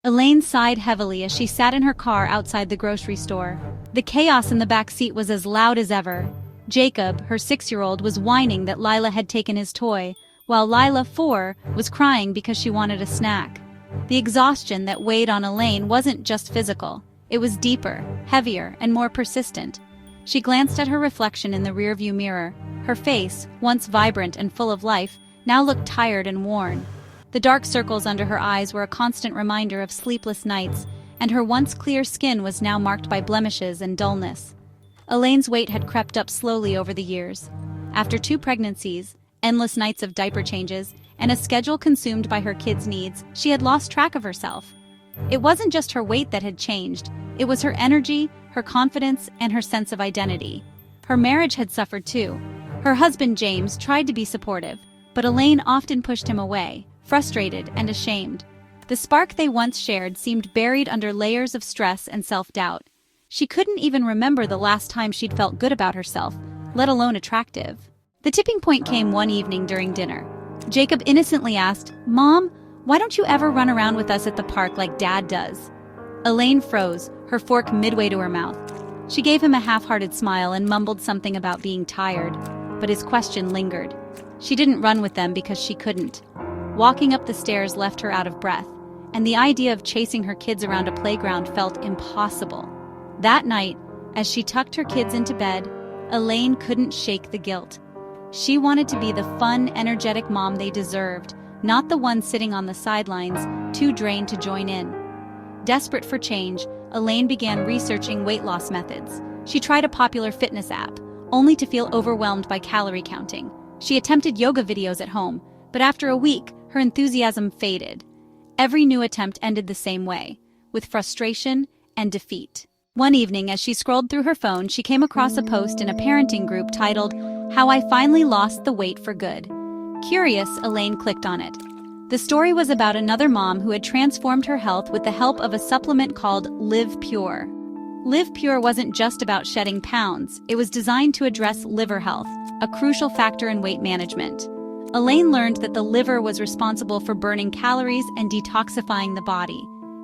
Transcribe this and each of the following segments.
Elaine sighed heavily as she sat in her car outside the grocery store. The chaos in the back seat was as loud as ever. Jacob, her 6-year-old, was whining that Lila had taken his toy, while Lila, 4, was crying because she wanted a snack. The exhaustion that weighed on Elaine wasn't just physical. It was deeper, heavier, and more persistent. She glanced at her reflection in the rearview mirror. Her face, once vibrant and full of life, now looked tired and worn. The dark circles under her eyes were a constant reminder of sleepless nights, and her once clear skin was now marked by blemishes and dullness. Elaine's weight had crept up slowly over the years. After 2 pregnancies, endless nights of diaper changes, and a schedule consumed by her kids' needs, she had lost track of herself. It wasn't just her weight that had changed, it was her energy, her confidence, and her sense of identity. Her marriage had suffered too. Her husband James tried to be supportive, but Elaine often pushed him away, frustrated and ashamed. The spark they once shared seemed buried under layers of stress and self-doubt. She couldn't even remember the last time she'd felt good about herself, let alone attractive. The tipping point came one evening during dinner. Jacob innocently asked, "Mom, why don't you ever run around with us at the park like Dad does?" Elaine froze, her fork midway to her mouth. She gave him a half-hearted smile and mumbled something about being tired, but his question lingered. She didn't run with them because she couldn't. Walking up the stairs left her out of breath, and the idea of chasing her kids around a playground felt impossible. That night, as she tucked her kids into bed, Elaine couldn't shake the guilt. She wanted to be the fun, energetic mom they deserved, not the one sitting on the sidelines, too drained to join in. Desperate for change, Elaine began researching weight loss methods. She tried a popular fitness app, only to feel overwhelmed by calorie counting. She attempted yoga videos at home, but after a week, her enthusiasm faded. Every new attempt ended the same way, with frustration and defeat. One evening, as she scrolled through her phone, she came across a post in a parenting group titled, "How I Finally Lost the Weight for Good." Curious, Elaine clicked on it. The story was about another mom who had transformed her health with the help of a supplement called Live Pure. Live Pure wasn't just about shedding pounds, it was designed to address liver health, a crucial factor in weight management. Elaine learned that the liver was responsible for burning calories and detoxifying the body.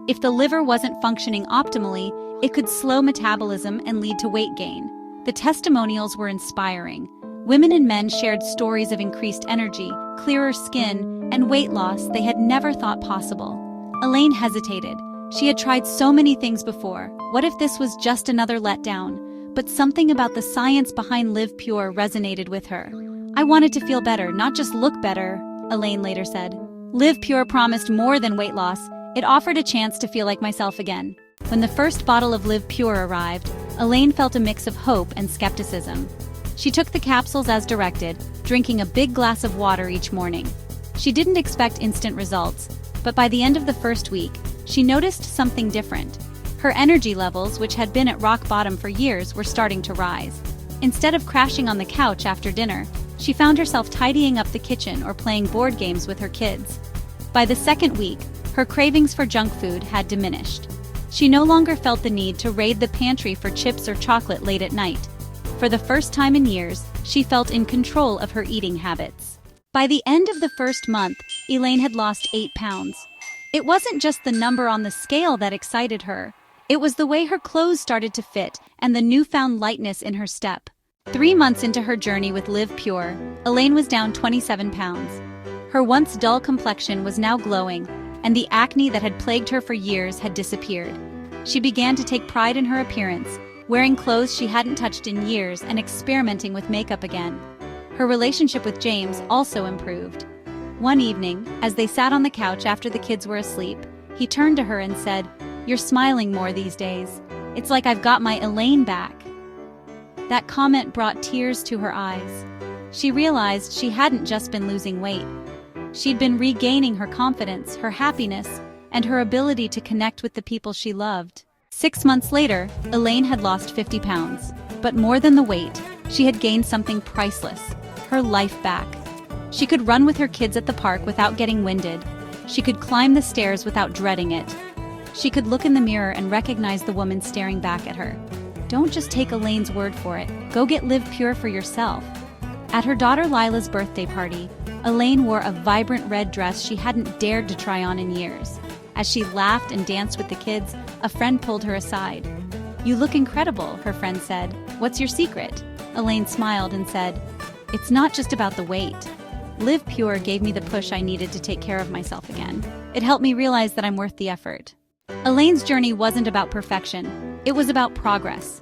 If the liver wasn't functioning optimally, it could slow metabolism and lead to weight gain. The testimonials were inspiring. Women and men shared stories of increased energy, clearer skin, and weight loss they had never thought possible. Elaine hesitated. She had tried so many things before. What if this was just another letdown? But something about the science behind Live Pure resonated with her. "I wanted to feel better, not just look better," Elaine later said. Live Pure promised more than weight loss. It offered a chance to feel like myself again. When the first bottle of Live Pure arrived, Elaine felt a mix of hope and skepticism. She took the capsules as directed, drinking a big glass of water each morning. She didn't expect instant results, but by the end of the first week, she noticed something different. Her energy levels, which had been at rock bottom for years, were starting to rise. Instead of crashing on the couch after dinner, she found herself tidying up the kitchen or playing board games with her kids. By the second week, her cravings for junk food had diminished. She no longer felt the need to raid the pantry for chips or chocolate late at night. For the first time in years, she felt in control of her eating habits. By the end of the first month, Elaine had lost 8 pounds. It wasn't just the number on the scale that excited her. It was the way her clothes started to fit and the newfound lightness in her step. 3 months into her journey with Live Pure, Elaine was down 27 pounds. Her once dull complexion was now glowing, and the acne that had plagued her for years had disappeared. She began to take pride in her appearance, wearing clothes she hadn't touched in years and experimenting with makeup again. Her relationship with James also improved. One evening, as they sat on the couch after the kids were asleep, he turned to her and said, "You're smiling more these days. It's like I've got my Elaine back." That comment brought tears to her eyes. She realized she hadn't just been losing weight. She'd been regaining her confidence, her happiness, and her ability to connect with the people she loved. 6 months later, Elaine had lost 50 pounds. But more than the weight, she had gained something priceless, her life back. She could run with her kids at the park without getting winded. She could climb the stairs without dreading it. She could look in the mirror and recognize the woman staring back at her. Don't just take Elaine's word for it. Go get Live Pure for yourself. At her daughter Lila's birthday party, Elaine wore a vibrant red dress she hadn't dared to try on in years. As she laughed and danced with the kids, a friend pulled her aside. "You look incredible," her friend said. "What's your secret?" Elaine smiled and said, "It's not just about the weight. Live Pure gave me the push I needed to take care of myself again. It helped me realize that I'm worth the effort." Elaine's journey wasn't about perfection. It was about progress.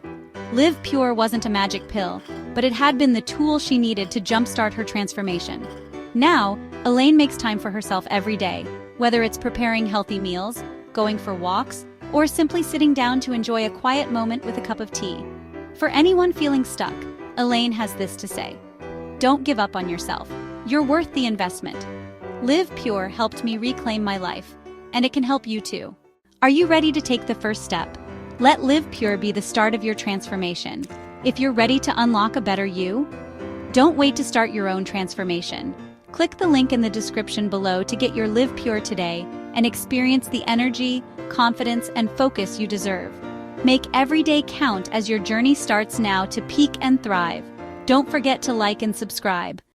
Live Pure wasn't a magic pill, but it had been the tool she needed to jumpstart her transformation. Now, Elaine makes time for herself every day, whether it's preparing healthy meals, going for walks, or simply sitting down to enjoy a quiet moment with a cup of tea. For anyone feeling stuck, Elaine has this to say: "Don't give up on yourself. You're worth the investment." Live Pure helped me reclaim my life, and it can help you too. Are you ready to take the first step? Let Live Pure be the start of your transformation. If you're ready to unlock a better you, don't wait to start your own transformation. Click the link in the description below to get your Live Pure today and experience the energy, confidence, and focus you deserve. Make every day count as your journey starts now to peak and thrive. Don't forget to like and subscribe.